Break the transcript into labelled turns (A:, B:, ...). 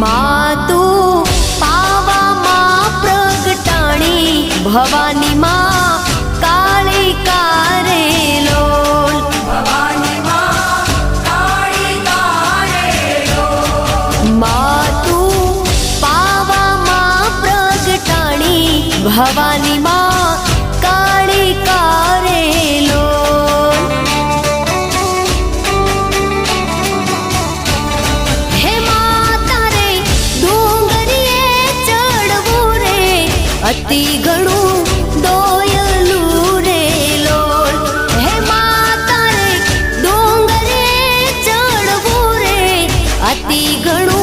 A: मातु पावा मां प्रगटाणी भवानी मां काली कारे लोल
B: भवानी मां काली कारे लोल
A: मातु पावा मां प्रगटाणी भवानी मां काली कारे लोल हे माता रे डूंगरिये चढ़वू रे अति घणू दोयलू रे लोल हे माता रे डूंगरिये चढ़वू रे अति घणू